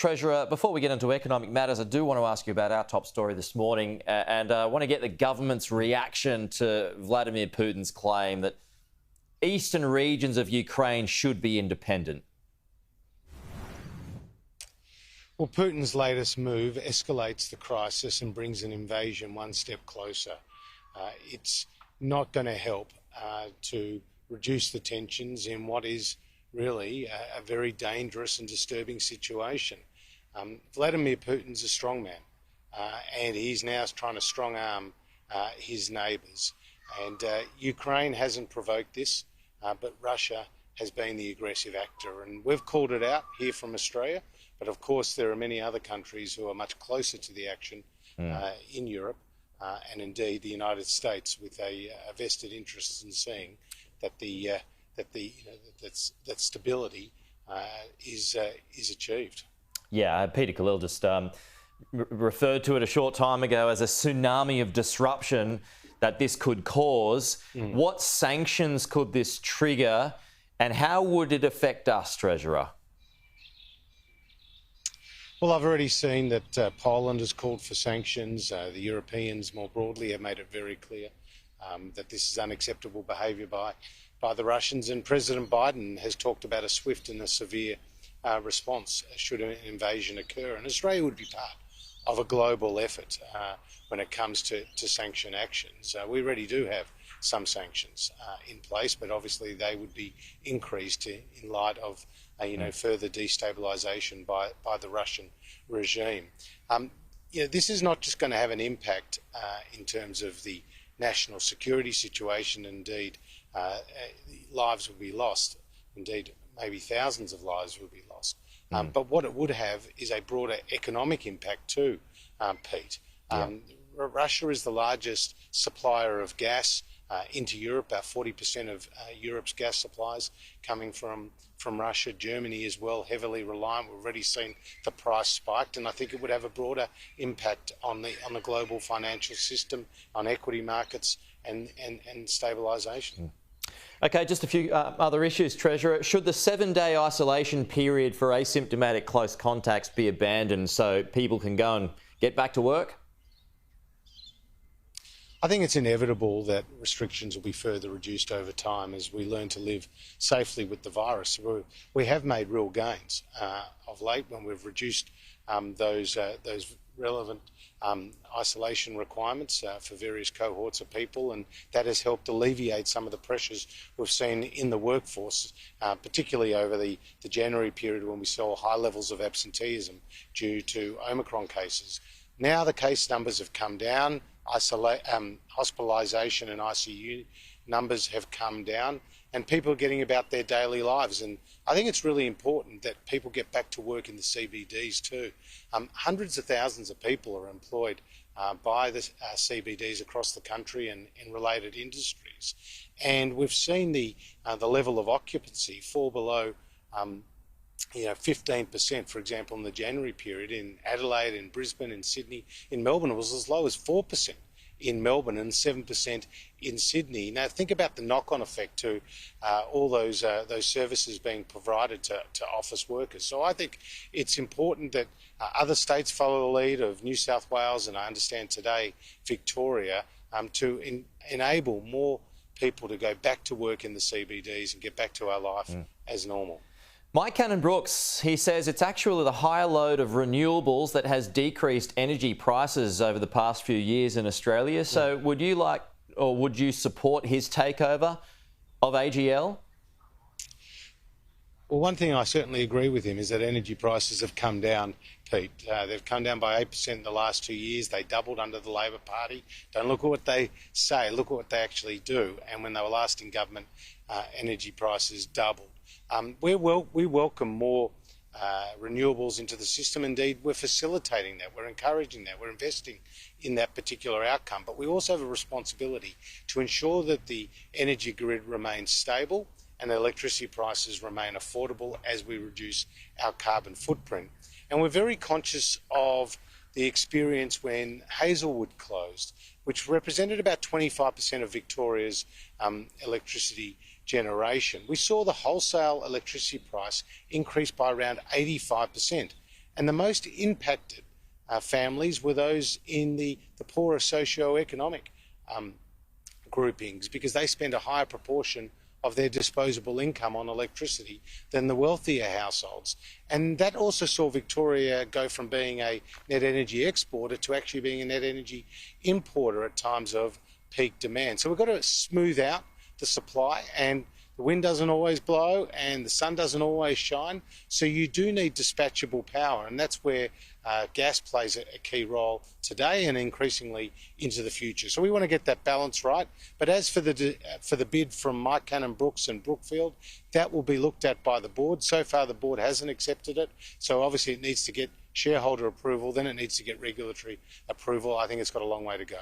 Treasurer, before we get into economic matters, I do want to ask you about our top story this morning, and I want to get the government's reaction to Vladimir Putin's claim that eastern regions of Ukraine should be independent. Well, Putin's latest move escalates the crisis and brings an invasion one step closer. It's not going to help to reduce the tensions in what is really a very dangerous and disturbing situation. Vladimir Putin's a strong man, and he's now trying to strong-arm his neighbours. And Ukraine hasn't provoked this, but Russia has been the aggressive actor. And we've called it out here from Australia, but of course there are many other countries who are much closer to the action in Europe, and indeed the United States, with a vested interest in seeing that that stability is achieved. Yeah, Peter Khalil just referred to it a short time ago as a tsunami of disruption that this could cause. What sanctions could this trigger, and how would it affect us, Treasurer? Well, I've already seen that Poland has called for sanctions. The Europeans more broadly have made it very clear that this is unacceptable behaviour by the Russians, and President Biden has talked about a swift and a severe response should an invasion occur. And Australia would be part of a global effort when it comes to sanction actions. We already do have some sanctions in place, but obviously they would be increased in light of further destabilisation by the Russian regime. This is not just going to have an impact in terms of the national security situation. Indeed, lives will be lost. Indeed, maybe thousands of lives will be lost. But what it would have is a broader economic impact too, Pete. Russia is the largest supplier of gas into Europe. About 40% of Europe's gas supplies coming from Russia. Germany as well, heavily reliant. We've already seen the price spiked, and I think it would have a broader impact on the global financial system, on equity markets and stabilisation. Okay, just a few other issues, Treasurer. Should the 7-day isolation period for asymptomatic close contacts be abandoned so people can go and get back to work? I think it's inevitable that restrictions will be further reduced over time as we learn to live safely with the virus. We have made real gains of late when we've reduced those relevant isolation requirements for various cohorts of people, and that has helped alleviate some of the pressures we've seen in the workforce, particularly over the January period when we saw high levels of absenteeism due to Omicron cases. Now the case numbers have come down, hospitalisation and ICU numbers have come down, and people are getting about their daily lives. And I think it's really important that people get back to work in the CBDs too. Hundreds of thousands of people are employed by the CBDs across the country and in related industries. And we've seen the level of occupancy fall below 15%, for example, in the January period. In Adelaide, in Brisbane, in Sydney, in Melbourne, it was as low as 4% in Melbourne and 7% in Sydney. Now, think about the knock-on effect to all those services being provided to office workers. So I think it's important that other states follow the lead of New South Wales, and I understand today Victoria, to enable more people to go back to work in the CBDs and get back to our life as normal. Mike Cannon-Brookes, he says it's actually the higher load of renewables that has decreased energy prices over the past few years in Australia. So would you support his takeover of AGL? Well, one thing I certainly agree with him is that energy prices have come down, Pete. They've come down by 8% in the last 2 years. They doubled under the Labor Party. Don't look at what they say, look at what they actually do. And when they were last in government, energy prices doubled. We welcome more renewables into the system. Indeed, we're facilitating that, we're encouraging that, we're investing in that particular outcome. But we also have a responsibility to ensure that the energy grid remains stable and electricity prices remain affordable as we reduce our carbon footprint. And we're very conscious of the experience when Hazelwood closed, which represented about 25% of Victoria's electricity generation. We saw the wholesale electricity price increase by around 85%. And the most impacted families were those in the poorer socioeconomic groupings, because they spend a higher proportion of their disposable income on electricity than the wealthier households. And that also saw Victoria go from being a net energy exporter to actually being a net energy importer at times of peak demand. So we've got to smooth out the supply, and the wind doesn't always blow and the sun doesn't always shine. So you do need dispatchable power, and that's where gas plays a key role today and increasingly into the future. So we want to get that balance right. But as for the bid from Mike Cannon-Brookes and Brookfield, that will be looked at by the board. So far the board hasn't accepted it. So obviously it needs to get shareholder approval, then it needs to get regulatory approval. I think it's got a long way to go.